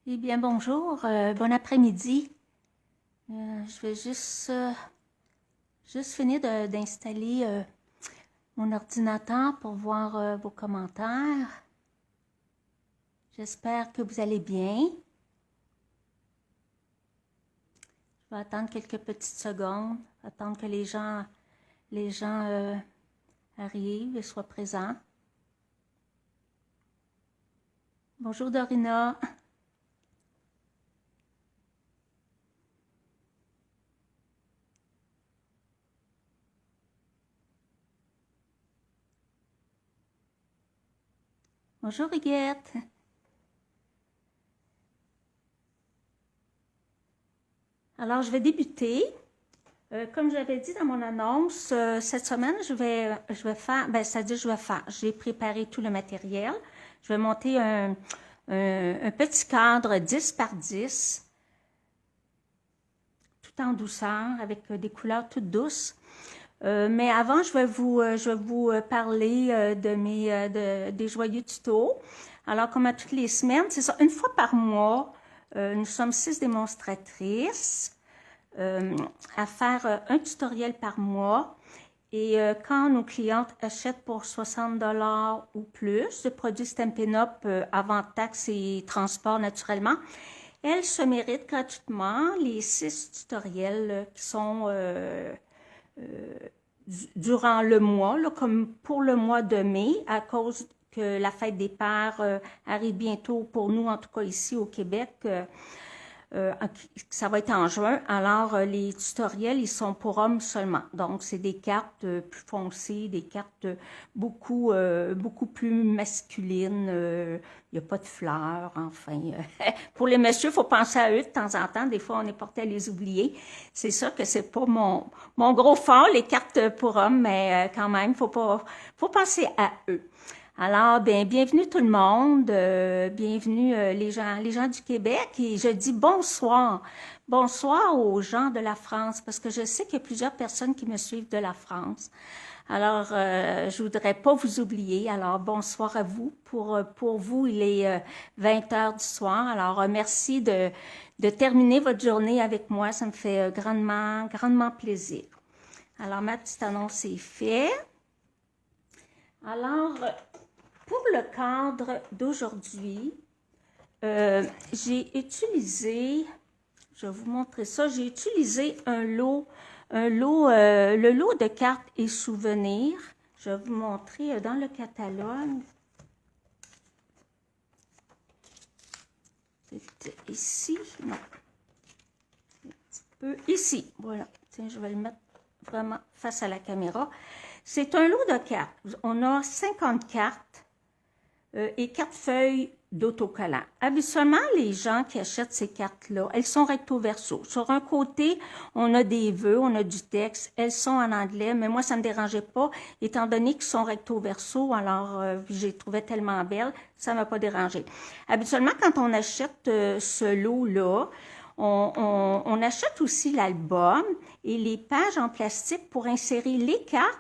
Eh bien, bonjour, bon après-midi. Je vais juste finir d'installer mon ordinateur pour voir vos commentaires. J'espère que vous allez bien. Je vais attendre quelques petites secondes, attendre que les gens arrivent et soient présents. Bonjour Dorina. Bonjour Huguette. Alors, je vais débuter. Comme j'avais dit dans mon annonce, cette semaine, je vais faire, c'est-à-dire j'ai préparé tout le matériel. Je vais monter un petit cadre 10 par 10, tout en douceur, avec des couleurs toutes douces. Mais avant, je vais vous parler des joyeux tutos. Alors, comme à toutes les semaines, c'est ça, une fois par mois, nous sommes 6 démonstratrices à faire un tutoriel par mois. Et quand nos clientes achètent pour 60 ou plus de produits Stampin' Up avant taxes et transport naturellement, elles se méritent gratuitement les 6 tutoriels qui sont durant le mois, là, comme pour le mois de mai, à cause que la fête des pères arrive bientôt pour nous, en tout cas ici au Québec. Ça va être en juin. Alors, les tutoriels, ils sont pour hommes seulement. Donc, c'est des cartes plus foncées, des cartes beaucoup plus masculines. Il n'y a pas de fleurs, enfin. Pour les messieurs, il faut penser à eux de temps en temps. Des fois, on est porté à les oublier. C'est sûr que c'est pas mon gros fort, les cartes pour hommes, mais quand même, faut penser à eux. Alors, bienvenue tout le monde, bienvenue les gens du Québec, et je dis bonsoir. Bonsoir aux gens de la France, parce que je sais qu'il y a plusieurs personnes qui me suivent de la France. Alors, je voudrais pas vous oublier. Alors, bonsoir à vous. Pour vous, il est 20 heures du soir. Alors, merci de terminer votre journée avec moi. Ça me fait grandement plaisir. Alors, ma petite annonce est faite. Alors, pour le cadre d'aujourd'hui, j'ai utilisé, je vais vous montrer ça, j'ai utilisé le lot de cartes et souvenirs. Je vais vous montrer dans le catalogue. C'est ici, non, un petit peu ici, voilà. Tiens, je vais le mettre vraiment face à la caméra. C'est un lot de cartes. On a 50 cartes. Et 4 feuilles d'autocollant. Habituellement, les gens qui achètent ces cartes-là, elles sont recto verso. Sur un côté, on a des vœux, on a du texte. Elles sont en anglais, mais moi, ça ne me dérangeait pas, étant donné qu'ils sont recto verso. Alors, je les trouvais tellement belles, ça ne m'a pas dérangé. Habituellement, quand on achète ce lot-là, on achète aussi l'album et les pages en plastique pour insérer les cartes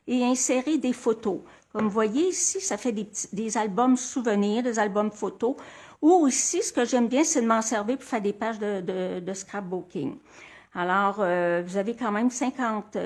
et insérer des photos. Comme vous voyez ici, ça fait des albums souvenirs, des albums photos. Ou aussi, ce que j'aime bien, c'est de m'en servir pour faire des pages de scrapbooking. Alors, vous avez quand même 50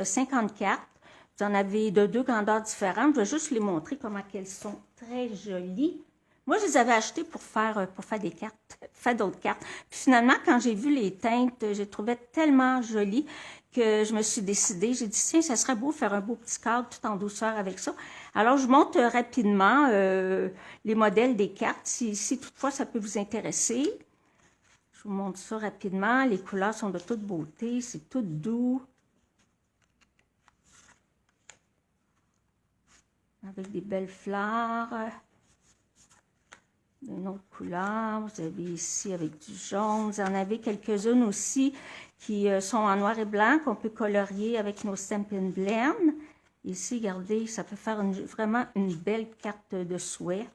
cartes. Vous en avez de 2 grandeurs différentes. Je vais juste les montrer comment elles sont très jolies. Moi, je les avais achetées pour faire des cartes, faire d'autres cartes. Puis finalement, quand j'ai vu les teintes, je les trouvais tellement jolies que je me suis décidée. J'ai dit, tiens, ça serait beau faire un beau petit cadre tout en douceur avec ça. Alors, je montre rapidement les modèles des cartes, si toutefois ça peut vous intéresser. Je vous montre ça rapidement. Les couleurs sont de toute beauté, c'est tout doux. Avec des belles fleurs. D'une autre couleur. Vous avez ici avec du jaune. Vous en avez quelques-unes aussi qui sont en noir et blanc, qu'on peut colorier avec nos Stampin' Blend. Ici, regardez, ça peut faire vraiment une belle carte de souhait.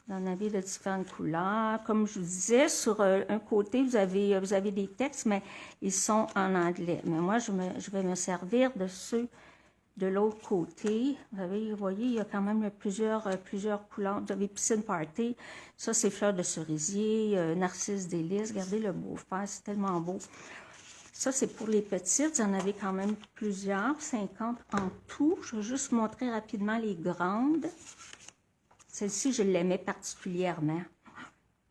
Vous en avez de différentes couleurs. Comme je vous disais, sur un côté, vous avez des textes, mais ils sont en anglais. Mais moi, je vais me servir de de l'autre côté, vous voyez, il y a quand même plusieurs couleurs. Vous avez piscine party, ça c'est fleurs de cerisier, narcisse délice, regardez le beau fer, c'est tellement beau. Ça c'est pour les petites, vous en avez quand même plusieurs, 50 en tout. Je vais juste montrer rapidement les grandes. Celle-ci, je l'aimais particulièrement.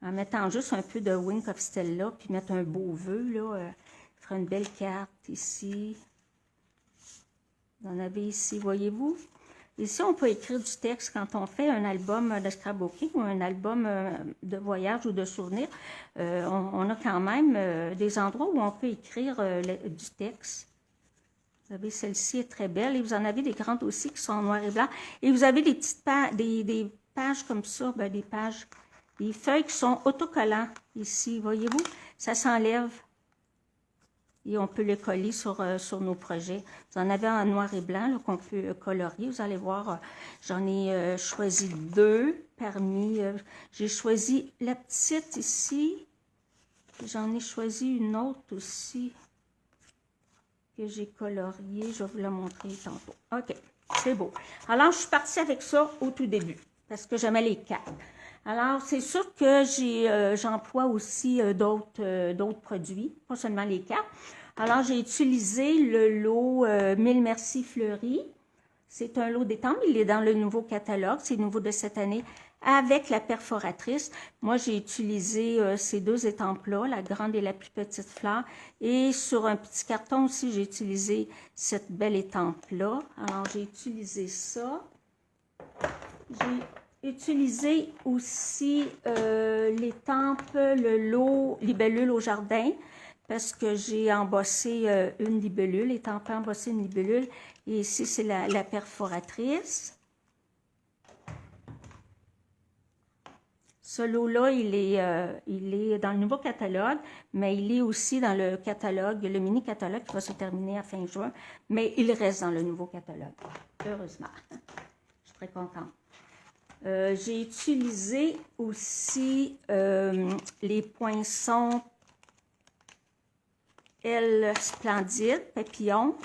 En mettant juste un peu de Wink of Stella, puis mettre un beau vœu, là, faire une belle carte ici. Vous en avez ici, voyez-vous? Ici, on peut écrire du texte quand on fait un album de scrapbooking ou un album de voyage ou de souvenirs. On a quand même des endroits où on peut écrire du texte. Vous avez celle-ci est très belle et vous en avez des grandes aussi qui sont en noir et blanc. Et vous avez des petites des pages comme ça, ben, des feuilles qui sont autocollants ici, voyez-vous? Ça s'enlève. Et on peut le coller sur nos projets. Vous en avez en noir et blanc qu'on peut colorier. Vous allez voir, j'en ai choisi deux parmi... j'ai choisi la petite ici. J'en ai choisi une autre aussi que j'ai coloriée. Je vais vous la montrer tantôt. OK, c'est beau. Alors, je suis partie avec ça au tout début parce que j'aimais les cartes. Alors, c'est sûr que j'emploie aussi d'autres produits, pas seulement les cartes. Alors, j'ai utilisé le lot 1000 Merci Fleury. C'est un lot d'étampes. Il est dans le nouveau catalogue. C'est nouveau de cette année avec la perforatrice. Moi, j'ai utilisé ces deux étampes-là, la grande et la plus petite fleur. Et sur un petit carton aussi, j'ai utilisé cette belle étampe-là. Alors, j'ai utilisé ça. J'ai utilisé aussi l'étampe, le lot libellule au jardin, parce que j'ai embossé une libellule, étampé embossé une libellule, et ici c'est la perforatrice. Ce lot-là, il est dans le nouveau catalogue, mais il est aussi dans le catalogue, le mini-catalogue qui va se terminer à fin juin, mais il reste dans le nouveau catalogue, heureusement. Je suis très contente. J'ai utilisé aussi les poinçons L Splendide, papillons,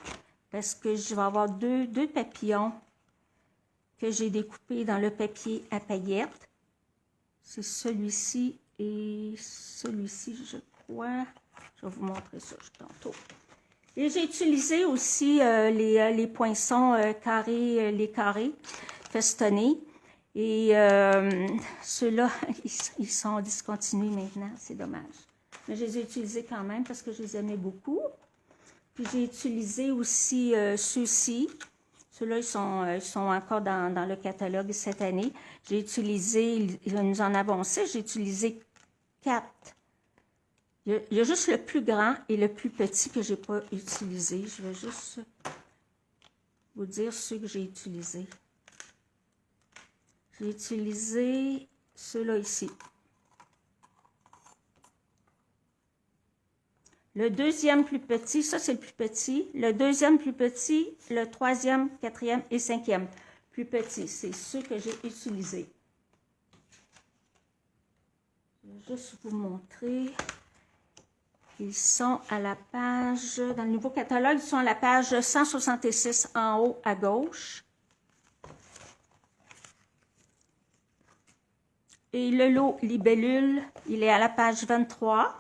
parce que je vais avoir deux papillons que j'ai découpés dans le papier à paillettes. C'est celui-ci et celui-ci, je crois. Je vais vous montrer ça tantôt. Et j'ai utilisé aussi les poinçons carrés, les carrés festonnés. Et ceux-là, ils sont discontinués maintenant, c'est dommage. Mais je les ai utilisés quand même parce que je les aimais beaucoup. Puis j'ai utilisé aussi ceux-ci. Ceux-là, ils sont encore dans le catalogue cette année. J'ai utilisé, nous en avons 6, j'ai utilisé 4. Il y a juste le plus grand et le plus petit que je n'ai pas utilisé. Je vais juste vous dire ceux que j'ai utilisés. J'ai utilisé ceux-là ici. Le deuxième plus petit, ça c'est le plus petit. Le deuxième plus petit, le troisième, quatrième et cinquième plus petit. C'est ceux que j'ai utilisés. Je vais juste vous montrer. Ils sont à la page, dans le nouveau catalogue, ils sont à la page 166 en haut à gauche. Et le lot libellule, il est à la page 23.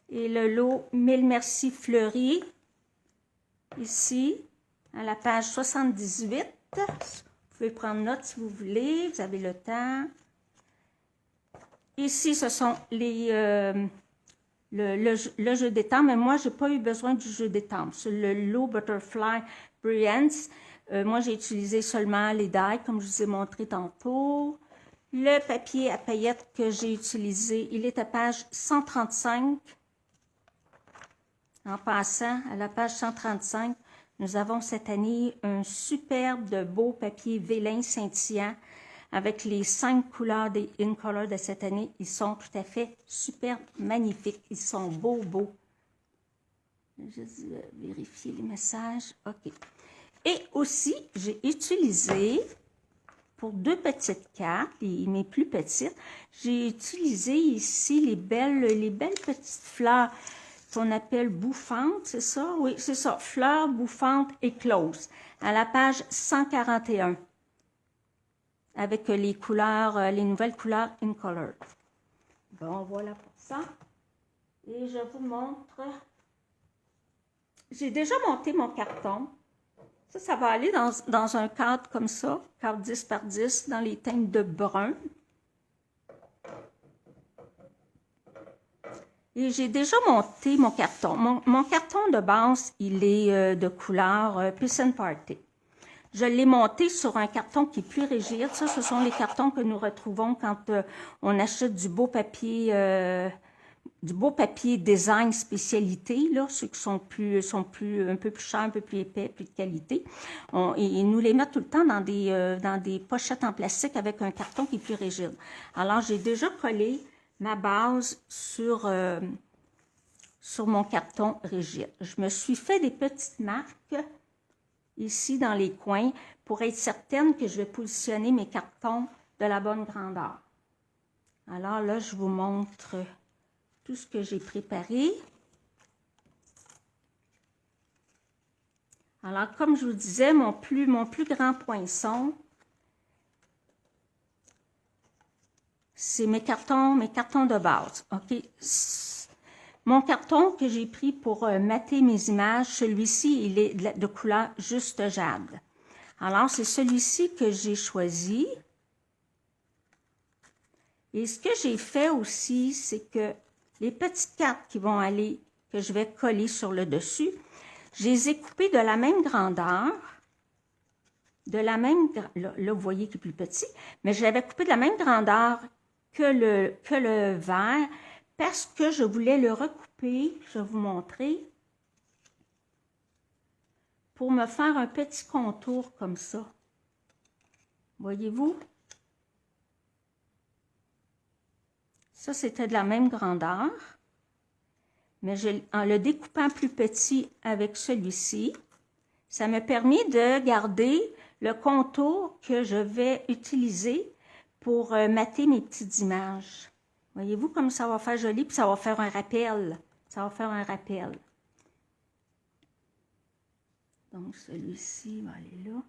Et le lot 1000 Merci Fleury, ici, à la page 78. Vous pouvez prendre note si vous voulez, vous avez le temps. Ici, ce sont le jeu d'étampes, mais moi, je n'ai pas eu besoin du jeu d'étampes. C'est le lot Butterfly Brilliance. Moi, j'ai utilisé seulement les die, comme je vous ai montré tantôt. Le papier à paillettes que j'ai utilisé, il est à page 135. En passant à la page 135, nous avons cette année un superbe de beau papier vélin scintillant avec les 5 couleurs des In Color de cette année. Ils sont tout à fait super magnifiques. Ils sont beaux. Je vais vérifier les messages. OK. Et aussi, j'ai utilisé, pour 2 petites cartes, mes plus petites, j'ai utilisé ici les belles petites fleurs qu'on appelle bouffante, c'est ça? Oui, c'est ça. Fleurs bouffantes écloses, à la page 141, avec les couleurs, les nouvelles couleurs in color. Bon, voilà pour ça. Et je vous montre. J'ai déjà monté mon carton. Ça va aller dans un cadre comme ça, cadre 10 par 10, dans les teintes de brun. Et j'ai déjà monté mon carton. Mon carton de base, il est de couleur Peace and Party. Je l'ai monté sur un carton qui est plus rigide. Ça, ce sont les cartons que nous retrouvons quand on achète du beau papier design spécialité, là, ceux qui sont un peu plus chers, un peu plus épais, plus de qualité. Ils nous les mettent tout le temps dans des pochettes en plastique avec un carton qui est plus rigide. Alors, j'ai déjà collé ma base sur mon carton rigide. Je me suis fait des petites marques ici dans les coins pour être certaine que je vais positionner mes cartons de la bonne grandeur. Alors là, je vous montre tout ce que j'ai préparé. Alors, comme je vous disais, mon plus grand poinçon, c'est mes cartons de base. OK? Mon carton que j'ai pris pour mater mes images, celui-ci, il est de couleur juste jade. Alors, c'est celui-ci que j'ai choisi. Et ce que j'ai fait aussi, c'est que les petites cartes qui vont aller, que je vais coller sur le dessus, je les ai coupées de la même grandeur, là, vous voyez qu'il est plus petit, mais je l'avais coupé de la même grandeur que le vert, parce que je voulais le recouper, je vais vous montrer, pour me faire un petit contour comme ça. Voyez-vous? Ça, c'était de la même grandeur, mais en le découpant plus petit avec celui-ci, ça me permet de garder le contour que je vais utiliser pour mater mes petites images. Voyez-vous comme ça va faire joli, puis ça va faire un rappel. Ça va faire un rappel. Donc, celui-ci va aller là.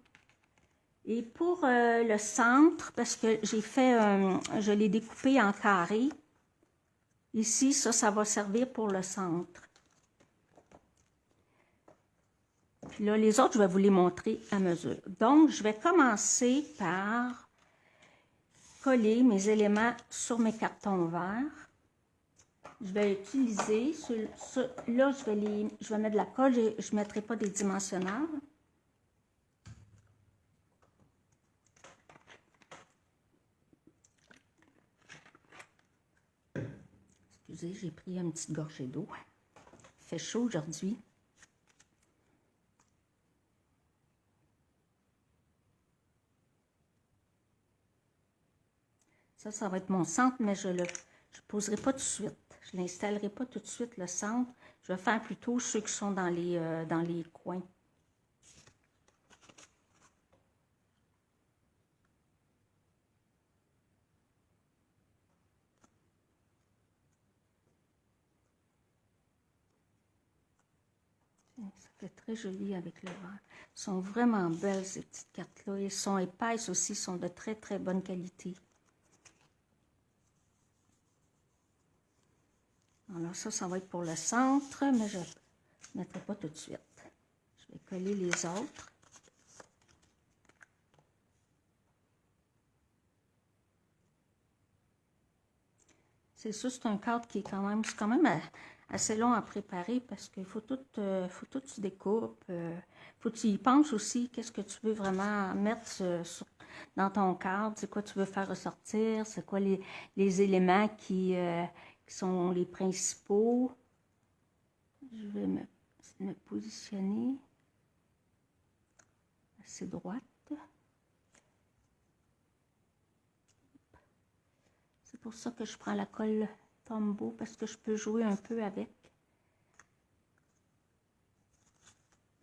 Et pour le centre, parce que je l'ai découpé en carré, ici, ça va servir pour le centre. Puis là, les autres, je vais vous les montrer à mesure. Donc, je vais commencer par coller mes éléments sur mes cartons verts. Je vais utiliser, là, je vais mettre de la colle, je ne mettrai pas des dimensionneurs. Excusez, j'ai pris une petite gorgée d'eau. Il fait chaud aujourd'hui. Ça va être mon centre, mais je ne poserai pas tout de suite. Je ne l'installerai pas tout de suite, le centre. Je vais faire plutôt ceux qui sont dans les coins. Ça fait très joli avec le vert. Elles sont vraiment belles, ces petites cartes-là. Elles sont épaisses aussi, sont de très, très bonne qualité. Alors ça va être pour le centre, mais je ne mettrai pas tout de suite. Je vais coller les autres. C'est sûr, c'est un cadre qui est quand même assez long à préparer parce qu'il faut tout tu découpes. Faut que tu y penses aussi. Qu'est-ce que tu veux vraiment mettre dans ton cadre? C'est quoi tu veux faire ressortir? C'est quoi les éléments qui sont les principaux? Je vais me positionner assez droite. C'est pour ça que je prends la colle Tombow, parce que je peux jouer un peu avec.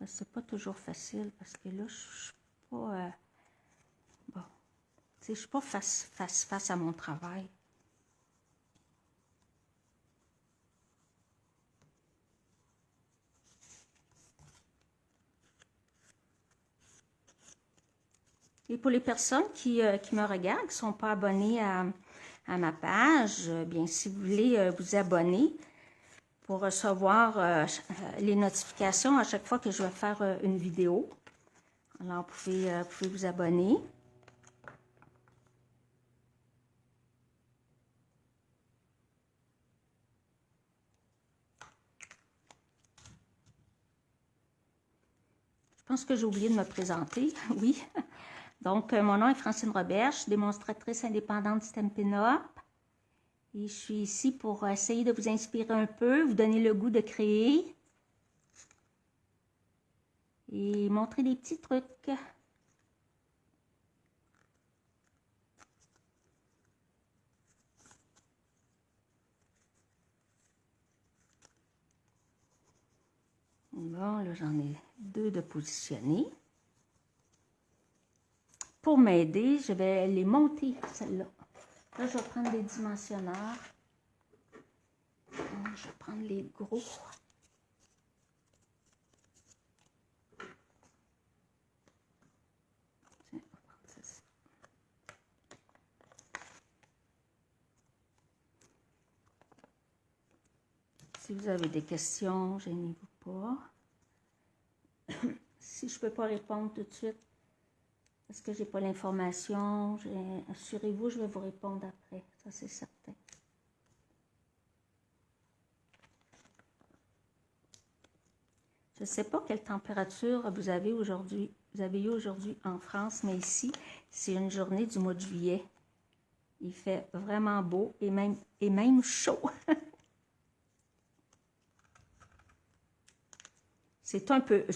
C'est pas toujours facile, parce que là, je suis pas... bon, tu sais, je suis pas face à mon travail. Et pour les personnes qui me regardent, qui ne sont pas abonnées à ma page, bien, si vous voulez vous abonner pour recevoir les notifications à chaque fois que je vais faire une vidéo. Alors, vous pouvez vous abonner. Je pense que j'ai oublié de me présenter, oui. Donc, mon nom est Francine Robert, je suis démonstratrice indépendante du Stampin' Up. Et je suis ici pour essayer de vous inspirer un peu, vous donner le goût de créer. Et montrer des petits trucs. Bon, là, j'en ai 2 de positionnés. Pour m'aider, je vais les monter, celles-là. Là, je vais prendre des dimensionneurs. Je vais prendre les gros. Tiens, on va prendre ceci. Si vous avez des questions, gênez-vous pas. Si je ne peux pas répondre tout de suite, parce que je n'ai pas l'information, assurez-vous, je vais vous répondre après, ça c'est certain. Je ne sais pas quelle température vous avez aujourd'hui, vous avez eu aujourd'hui en France, mais ici, c'est une journée du mois de juillet. Il fait vraiment beau et même chaud. C'est un peu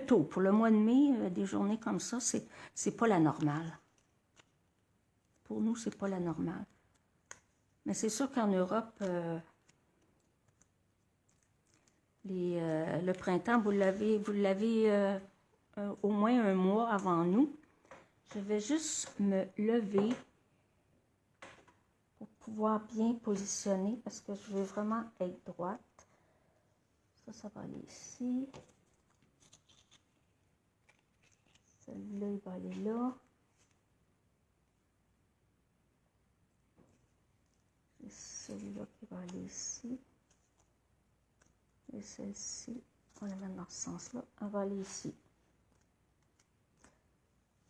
tôt. Pour le mois de mai, des journées comme ça, c'est pas la normale. Pour nous, c'est pas la normale. Mais c'est sûr qu'en Europe, le printemps, vous l'avez au moins un mois avant nous. Je vais juste me lever pour pouvoir bien positionner parce que je veux vraiment être droite. Ça va aller ici. Celui-là, il va aller là. Et celui-là qui va aller ici. Et celle-ci, on la met dans ce sens-là. On va aller ici.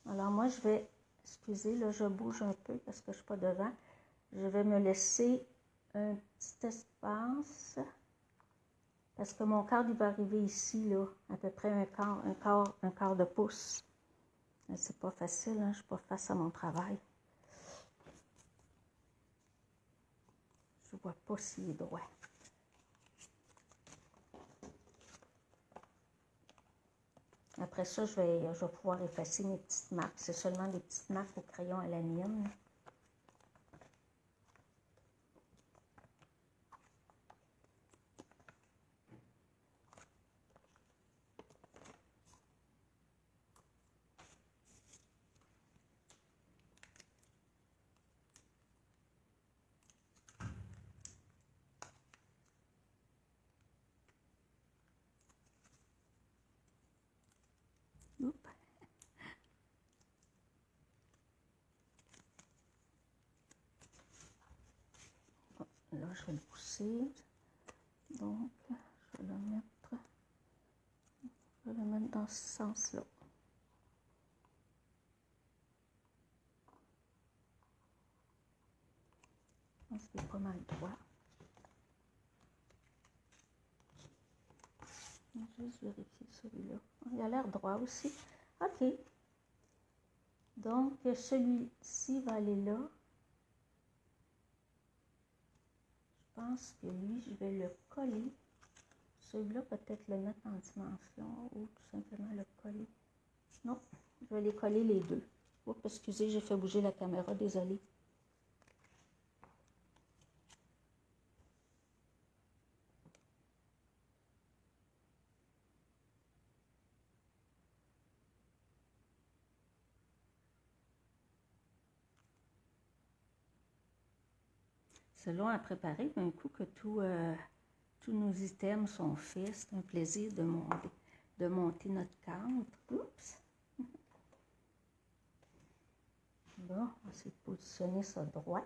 Alors moi, je vais, excusez, là, je bouge un peu parce que je ne suis pas devant. Je vais me laisser un petit espace. Parce que mon cadre, il va arriver ici, là, à peu près un quart de pouce. C'est pas facile, hein? Je ne suis pas face à mon travail. Je ne vois pas s'il est droit. Après ça, je vais pouvoir effacer mes petites marques. C'est seulement des petites marques au crayon à l'aniline. Oups. Là, je vais le pousser. Donc, je vais le mettre dans ce sens-là. Je pense qu'il est pas mal droit. Je vais juste vérifier celui-là. Il a l'air droit aussi. OK. Donc, celui-ci va aller là. Je pense que lui, je vais le coller. Celui-là, peut-être le mettre en dimension ou tout simplement le coller. Non, je vais les coller les deux. Oups, excusez, j'ai fait bouger la caméra, désolée. C'est long à préparer, d'un coup que tous nos items sont faits. C'est un plaisir de monter notre cadre. Oups! Là, on va essayer de positionner ça droit.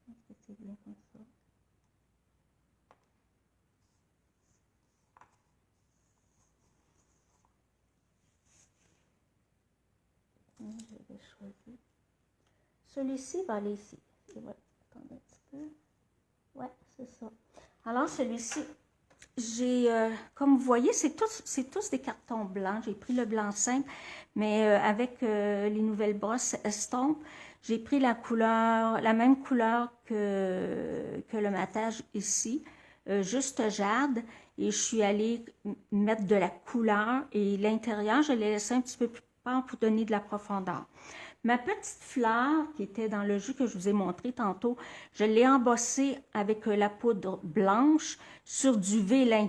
Est-ce que c'est bien comme ça? Je vais choisir. Celui-ci va aller ici. Ouais. Attendez un petit peu. Ouais, c'est ça. Alors, celui-ci, j'ai, comme vous voyez, c'est tous des cartons blancs. J'ai pris le blanc simple, mais avec les nouvelles brosses Estompe, j'ai pris la même couleur que le matage ici, juste jade, et je suis allée mettre de la couleur, et l'intérieur, je l'ai laissé un petit peu plus pâle pour donner de la profondeur. Ma petite fleur qui était dans le jus que je vous ai montré tantôt, je l'ai embossée avec la poudre blanche sur du vélin.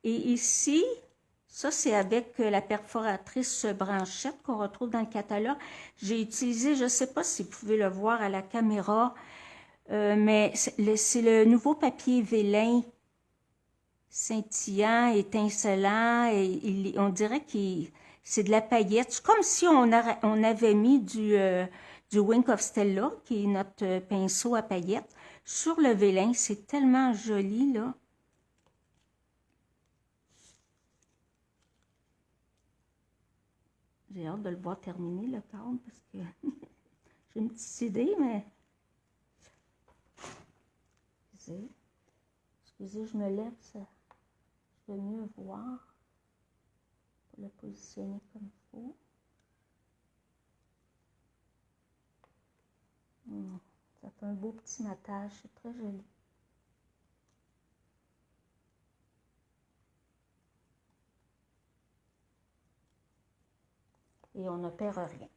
Et ici, ça c'est avec la perforatrice branchette qu'on retrouve dans le catalogue. J'ai utilisé, je ne sais pas si vous pouvez le voir à la caméra, mais c'est le nouveau papier vélin scintillant, étincelant, et on dirait qu'il c'est de la paillette. C'est comme si on avait mis du Wink of Stella, qui est notre pinceau à paillettes, sur le vélin. C'est tellement joli, là. J'ai hâte de le voir terminer, le cadre, parce que j'ai une petite idée, mais... Excusez, je me lève, ça... Je veux mieux voir. Pour le positionner comme il faut. Ça fait un beau petit matage, c'est très joli. Et on ne perd rien.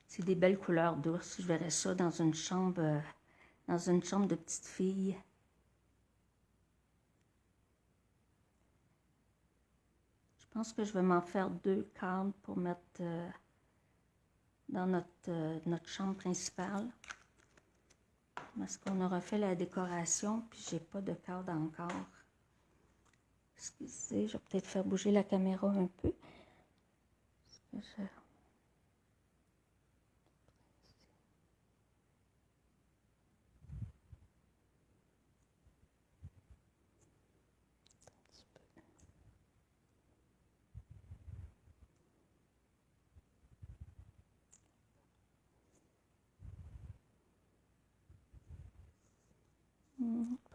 C'est des belles couleurs douces. Je verrais ça dans une chambre de petite fille. Je pense que je vais m'en faire 2 cadres pour mettre dans notre chambre principale. Parce qu'on aura fait la décoration, puis j'ai pas de cadre encore. Excusez, je vais peut-être faire bouger la caméra un peu. Je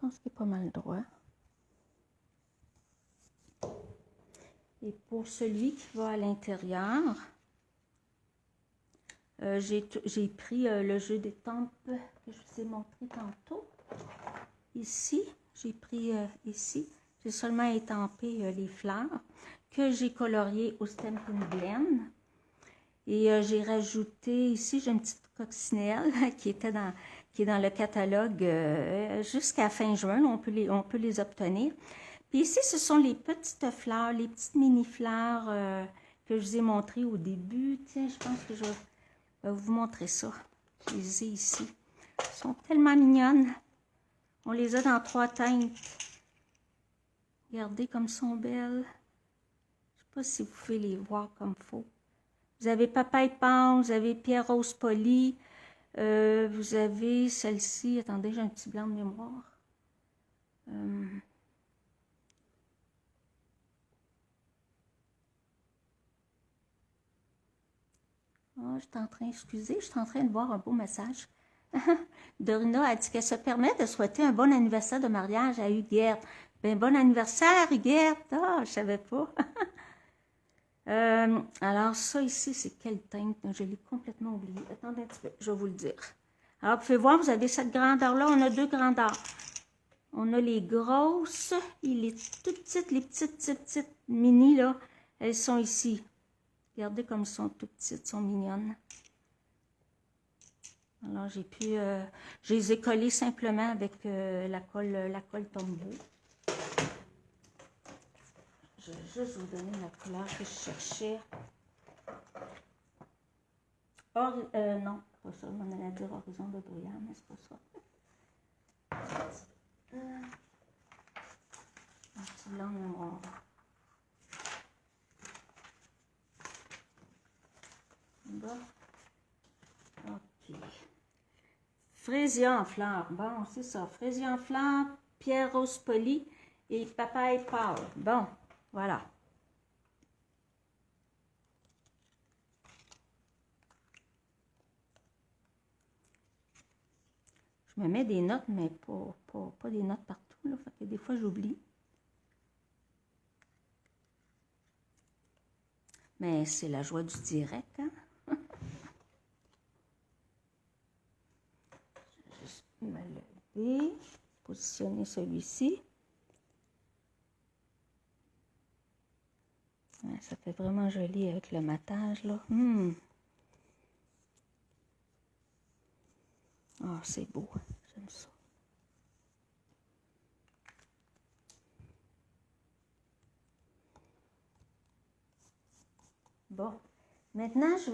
pense qu'il est pas mal droit. Et pour celui qui va à l'intérieur, j'ai pris le jeu d'étampe que je vous ai montré tantôt. Ici, j'ai pris ici, j'ai seulement étampé les fleurs que j'ai coloriées au Stampin' Blend. Et j'ai rajouté, ici, j'ai une petite coccinelle qui est dans le catalogue jusqu'à fin juin. On peut les obtenir. Puis ici, ce sont les petites fleurs, les petites mini-fleurs que je vous ai montrées au début. Tiens, je pense que je vais vous montrer ça. Je les ai ici. Elles sont tellement mignonnes. On les a dans 3 teintes. Regardez comme elles sont belles. Je ne sais pas si vous pouvez les voir comme il faut. Vous avez Papaye Pan, vous avez Pierre Rose Poli, vous avez celle-ci. Attendez, j'ai un petit blanc de mémoire. Oh, excusez, je suis en train de voir un beau message. Dorina a dit qu'elle se permet de souhaiter un bon anniversaire de mariage à Huguette. Ben, bon anniversaire, Huguette! Ah, je savais pas. Alors, ça ici, c'est quelle teinte? Je l'ai complètement oublié. Attendez un petit peu, je vais vous le dire. Alors, vous pouvez voir, vous avez cette grandeur-là. On a 2 grandeurs. On a les grosses et les toutes petites, les petites mini, là. Elles sont ici. Regardez comme elles sont toutes petites, sont mignonnes. Alors, je les ai collées simplement avec la colle Tombow. Je vais juste vous donner la couleur que je cherchais. Or, non, pas ça, on allait dire horizon de brouillard, mais c'est pas ça. Un petit blanc de mémoire. Bon. OK. Fraisier en fleurs. Bon, c'est ça. Fraisier en fleurs, pierre rose polie et papaye pâle. Bon, voilà. Je me mets des notes, mais pas des notes partout, là. Fait que des fois, j'oublie. Mais c'est la joie du direct, hein? Je vais juste me lever, positionner celui-ci. Ouais, ça fait vraiment joli avec le matage, là. Ah, c'est beau. J'aime ça. Bon. Maintenant, je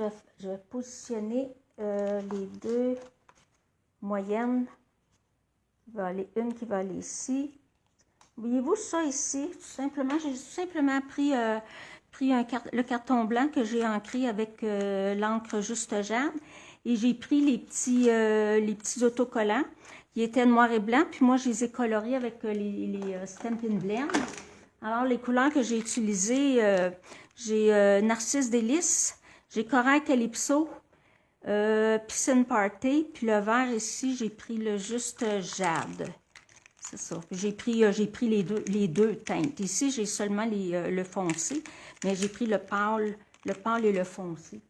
vais positionner les deux moyennes. Une qui va aller ici. Voyez-vous ça ici? Tout simplement, j'ai simplement pris, le carton blanc que j'ai ancré avec l'encre Juste Jade. Et j'ai pris les petits autocollants. Ils étaient noir et blanc. Puis moi, je les ai colorés avec les Stampin' Blend. Alors, les couleurs que j'ai utilisées, j'ai Narcisse Délice, j'ai Corail Calypso, Piscine Party, puis le vert ici, j'ai pris le Juste Jade. C'est ça. J'ai pris les deux teintes. Ici, j'ai seulement le foncé, mais j'ai pris le pâle et le foncé.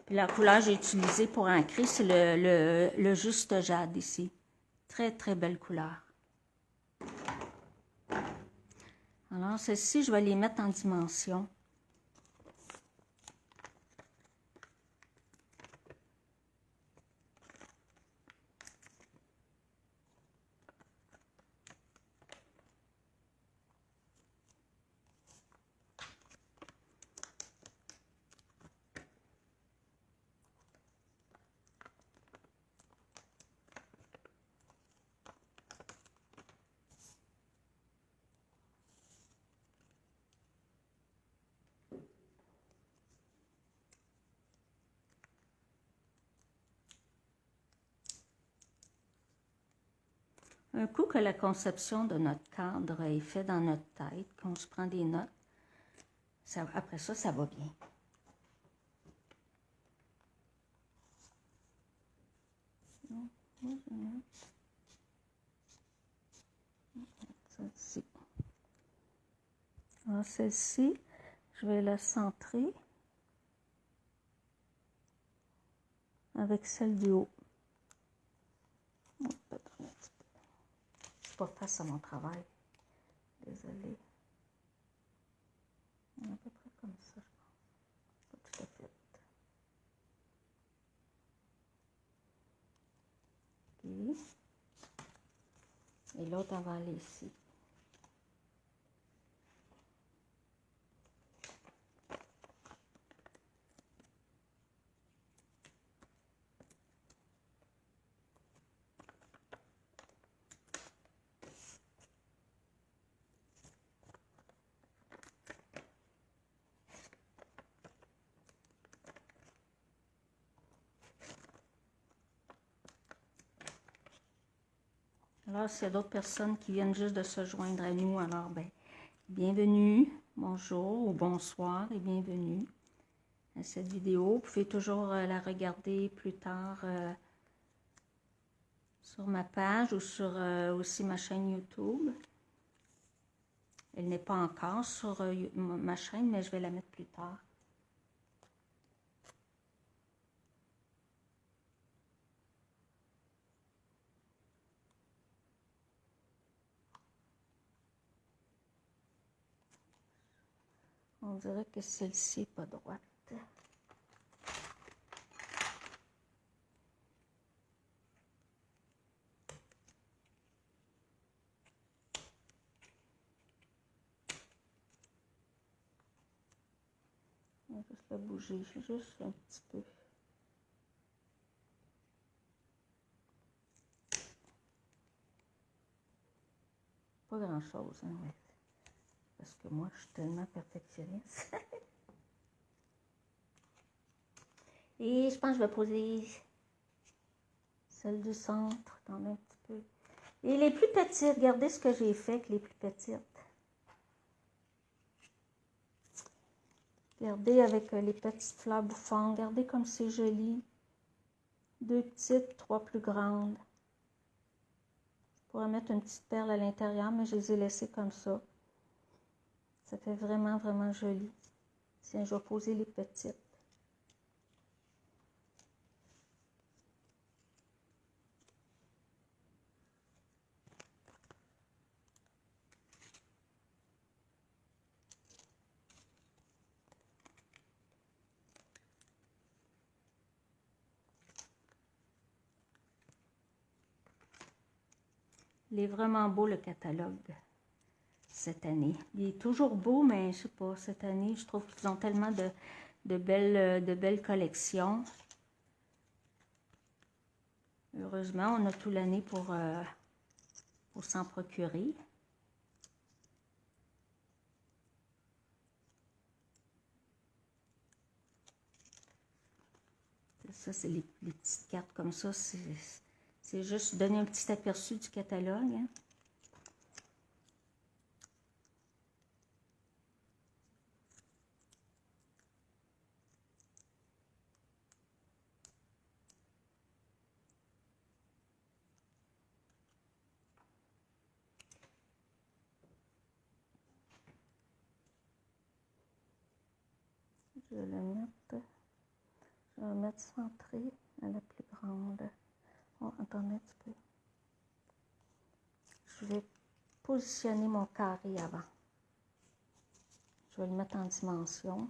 Puis la couleur que j'ai utilisée pour ancrer, c'est le Juste Jade ici. Très, très belle couleur. Alors, celles-ci, je vais les mettre en dimension. Un coup que la conception de notre cadre est faite dans notre tête, qu'on se prend des notes, après ça, ça va bien. Celle-ci. Alors, celle-ci, je vais la centrer avec celle du haut. Je suis pas face à mon travail. Désolée. À peu près comme ça, je pense. Pas tout à fait. OK. Et l'autre, elle va aller ici. Alors, s'il y a d'autres personnes qui viennent juste de se joindre à nous, alors, ben, bienvenue, bonjour ou bonsoir et bienvenue à cette vidéo. Vous pouvez toujours la regarder plus tard sur ma page ou sur aussi ma chaîne YouTube. Elle n'est pas encore sur ma chaîne, mais je vais la mettre plus tard. On dirait que celle-ci n'est pas droite. On va juste la bouger, juste un petit peu. Pas grand-chose, hein, ouais. Parce que moi, je suis tellement perfectionniste. Et je pense que je vais poser celle du centre. Attendez un petit peu. Et les plus petites, regardez ce que j'ai fait avec les plus petites. Regardez avec les petites fleurs bouffantes. Regardez comme c'est joli. 2 petites, 3 plus grandes. Je pourrais mettre une petite perle à l'intérieur, mais je les ai laissées comme ça. Ça fait vraiment, vraiment joli. Tiens, je vais poser les petites. Il est vraiment beau, le catalogue, cette année. Il est toujours beau, mais je sais pas, cette année, je trouve qu'ils ont tellement de belles collections. Heureusement, on a toute l'année pour s'en procurer. Ça, c'est les petites cartes comme ça. C'est juste donner un petit aperçu du catalogue. Hein. Je vais le mettre centré à la plus grande. Oh, attendez un petit peu. Je vais positionner mon carré avant. Je vais le mettre en dimension.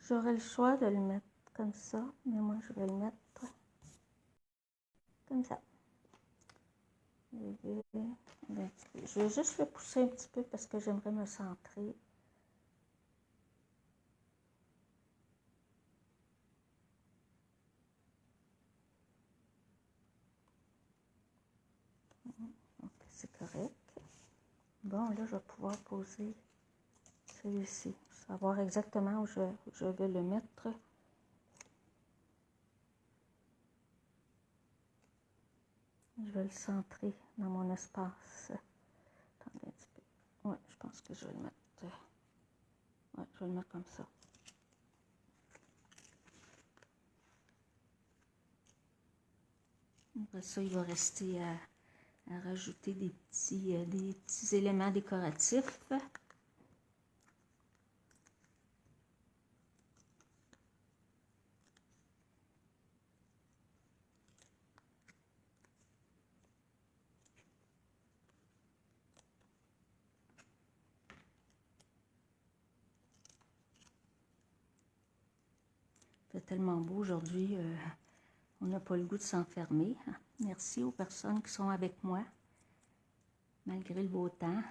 J'aurais le choix de le mettre comme ça, mais moi je vais le mettre comme ça. Je vais juste le pousser un petit peu parce que j'aimerais me centrer. Ok, c'est correct. Bon, là, je vais pouvoir poser celui-ci. Savoir exactement où je vais le mettre. Je vais le centrer dans mon espace. Attendez un petit peu. Ouais, je pense que je vais le mettre. Ouais, je vais le mettre comme ça. Après ça, il va rester à rajouter des petits éléments décoratifs. C'est tellement beau aujourd'hui, on n'a pas le goût de s'enfermer. Merci aux personnes qui sont avec moi, malgré le beau temps.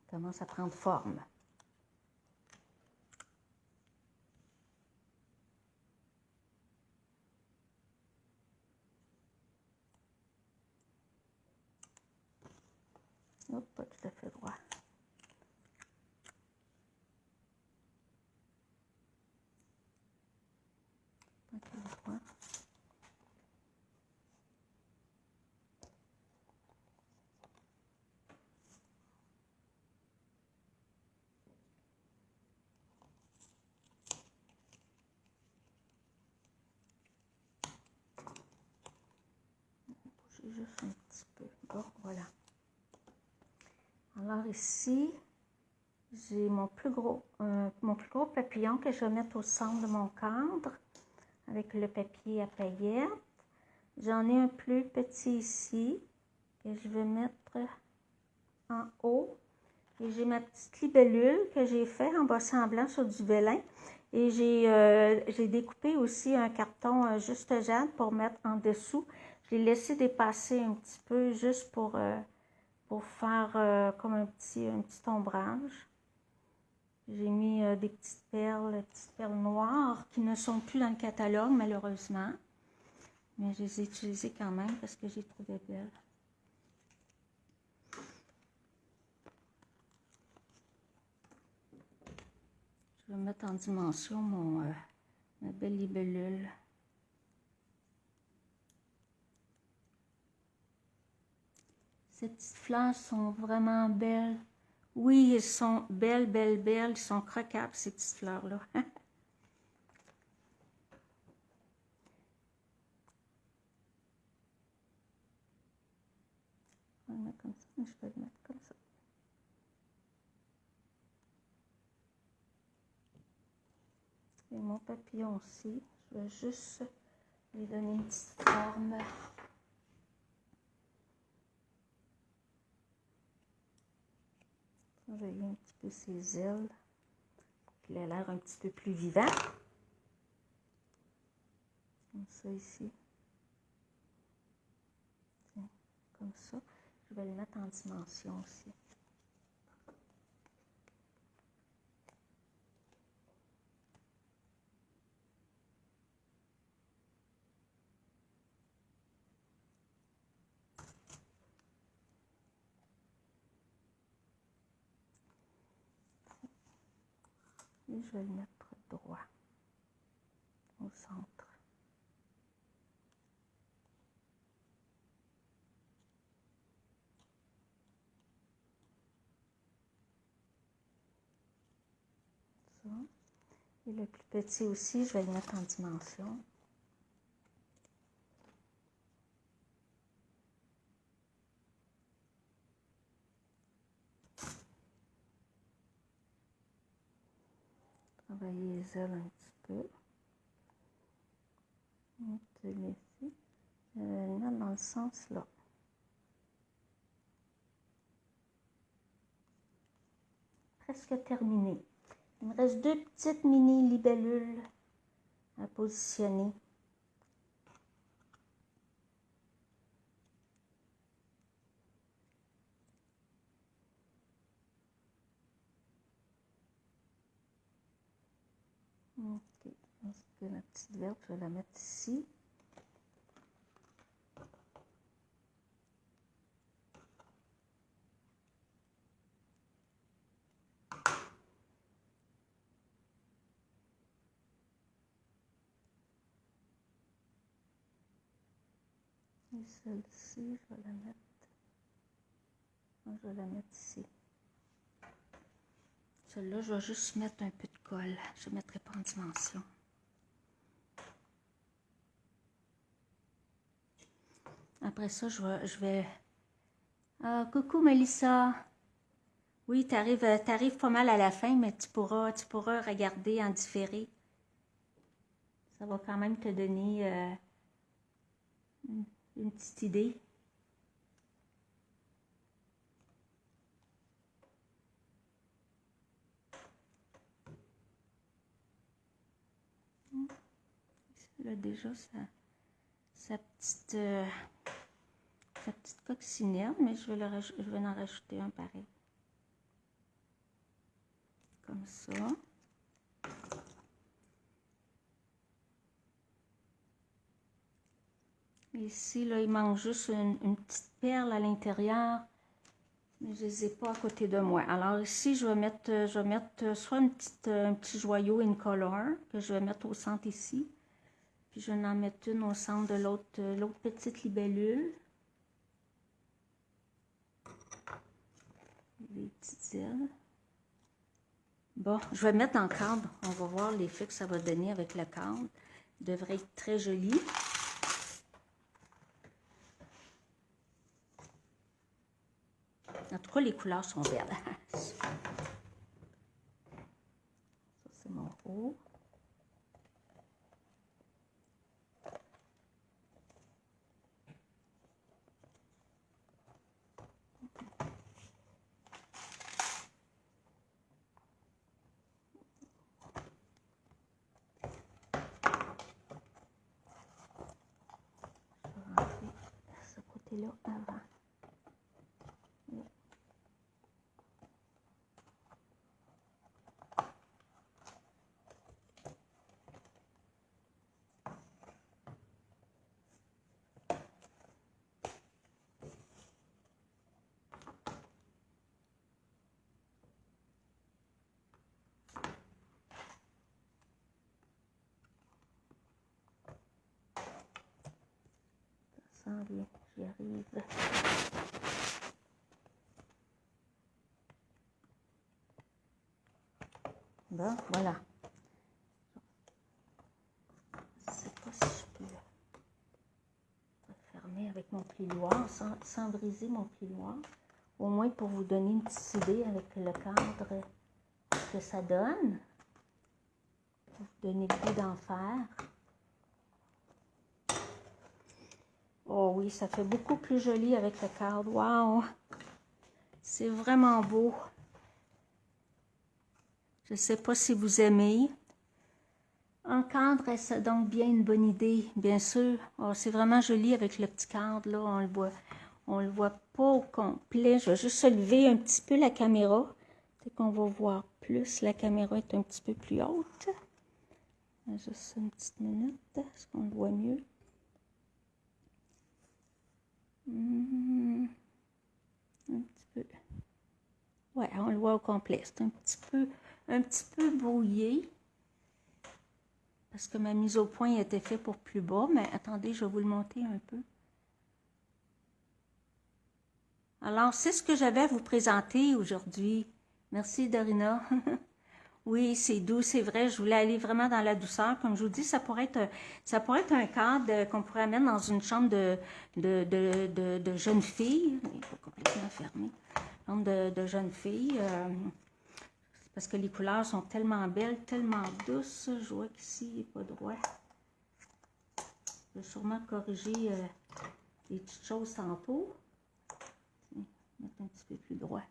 Ça commence à prendre forme. Hop, pas tout à fait droit. Pas tout à fait droit. juste un petit peu. Bon, voilà. Alors ici, j'ai mon plus gros papillon que je vais mettre au centre de mon cadre avec le papier à paillettes. J'en ai un plus petit ici que je vais mettre en haut. Et j'ai ma petite libellule que j'ai fait embossée en blanc sur du vélin. Et j'ai découpé aussi un carton juste jade pour mettre en dessous. Je l'ai laissé dépasser un petit peu juste pour faire comme un petit ombrage. J'ai mis des petites perles noires qui ne sont plus dans le catalogue malheureusement. Mais je les ai utilisées quand même parce que je les trouvais belles. Je vais mettre en dimension ma belle libellule. Ces petites fleurs sont vraiment belles. Oui, elles sont belles, belles, belles. Elles sont croquables, ces petites fleurs-là. On va le mettre comme ça, mais je vais le mettre comme ça. Et mon papillon aussi, je vais juste lui donner une petite forme. Surveiller un petit peu ses ailes pour qu'il ait l'air un petit peu plus vivant. Comme ça ici. Tiens, comme ça. Je vais le mettre en dimension aussi. Et je vais le mettre droit au centre. Ça. Et le plus petit aussi, je vais le mettre en dimension. Travailler les ailes un petit peu. Ici. Je vais le mettre dans le sens là. Presque terminé. Il me reste deux petites mini libellules à positionner. Ok, parce que la petite verte, je vais la mettre ici. Et celle-ci, je vais la mettre. Je vais la mettre ici. Celle-là, je vais juste mettre un peu de colle. Je ne mettrai pas en dimension. Après ça, je vais... Ah, coucou Mélissa. Oui, tu arrives pas mal à la fin, mais tu pourras regarder en différé. Ça va quand même te donner une petite idée. Là, déjà, sa petite coccinelle, mais je vais en rajouter un pareil. Comme ça. Ici, là, il manque juste une petite perle à l'intérieur, mais je ne les ai pas à côté de moi. Alors ici, je vais mettre soit un petit joyau in color que je vais mettre au centre ici. Puis je vais en mettre une au centre de l'autre petite libellule. Les petites ailes. Bon, je vais mettre en cadre. On va voir l'effet que ça va donner avec le cadre. Il devrait être très joli. En tout cas, les couleurs sont belles. Ça, c'est mon haut. Ce côté-là avant. Ça sent bien, j'y arrive. Bon, voilà. Je ne sais pas si je peux fermer avec mon plioir sans briser mon plioir. Au moins pour vous donner une petite idée avec le cadre que ça donne. Pour vous donner le goût d'en faire. Oh oui, ça fait beaucoup plus joli avec le cadre. Wow! C'est vraiment beau. Je ne sais pas si vous aimez. Un cadre, ça donc bien une bonne idée, bien sûr. Oh, c'est vraiment joli avec le petit cadre, là. On le voit pas au complet. Je vais juste lever un petit peu la caméra. Peut-être qu'on va voir plus. La caméra est un petit peu plus haute. Juste une petite minute. Est-ce qu'on le voit mieux? Un petit peu. Ouais, on le voit au complet. C'est un petit peu brouillé. Parce que ma mise au point était faite pour plus bas. Mais attendez, je vais vous le monter un peu. Alors, c'est ce que j'avais à vous présenter aujourd'hui. Merci, Dorina. Oui, c'est doux, c'est vrai. Je voulais aller vraiment dans la douceur. Comme je vous dis, ça pourrait être un cadre qu'on pourrait mettre dans une chambre de jeunes filles. Il est complètement fermé. Chambre de jeunes filles. Parce que les couleurs sont tellement belles, tellement douces. Je vois qu'ici, il n'est pas droit. Je vais sûrement corriger les petites choses tantôt. Mettre un petit peu plus droit.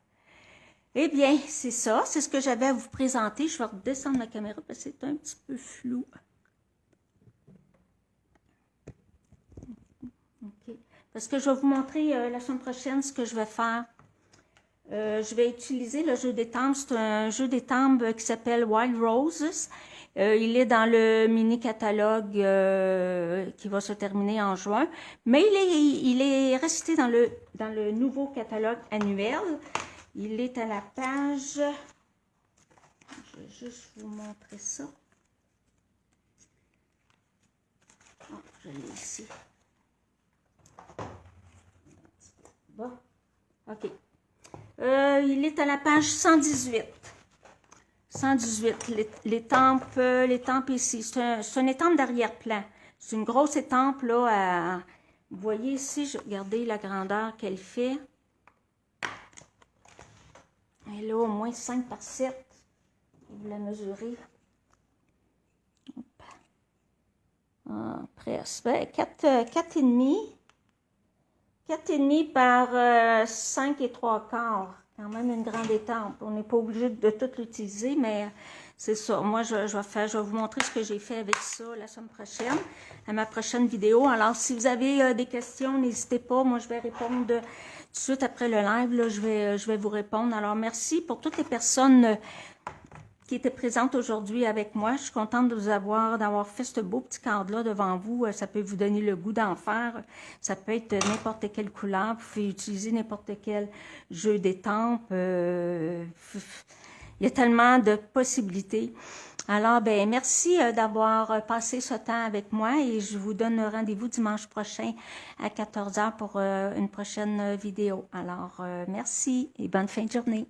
Eh bien, c'est ça. C'est ce que j'avais à vous présenter. Je vais redescendre ma caméra parce que c'est un petit peu flou. OK. Parce que je vais vous montrer la semaine prochaine ce que je vais faire. Je vais utiliser le jeu d'étampes. C'est un jeu d'étampes qui s'appelle Wild Roses. Il est dans le mini-catalogue qui va se terminer en juin. Mais il est resté dans le nouveau catalogue annuel. Il est à la page... Je vais juste vous montrer ça. Oh, je l'ai ici. Bon, OK. Il est à la page 118. 118, l'étampe ici. C'est une étampe d'arrière-plan. C'est une grosse étampe, là. Vous voyez ici, regardez la grandeur qu'elle fait. Elle a au moins 5 par 7. Vous la mesurez. Presque. 4,5. 4,5 par 5 et 3 quarts. Quand même une grande étampe. On n'est pas obligé de tout l'utiliser, mais c'est ça. Moi, je vais vous montrer ce que j'ai fait avec ça la semaine prochaine, à ma prochaine vidéo. Alors, si vous avez des questions, n'hésitez pas. Moi, je vais répondre tout de suite après le live. Là, je vais vous répondre. Alors, merci pour toutes les personnes qui étaient présentes aujourd'hui avec moi. Je suis contente de vous d'avoir fait ce beau petit cadre-là devant vous. Ça peut vous donner le goût d'en faire. Ça peut être n'importe quelle couleur. Vous pouvez utiliser n'importe quel jeu d'étampes. Il y a tellement de possibilités. Alors, ben merci d'avoir passé ce temps avec moi et je vous donne rendez-vous dimanche prochain à 14h pour une prochaine vidéo. Alors, merci et bonne fin de journée.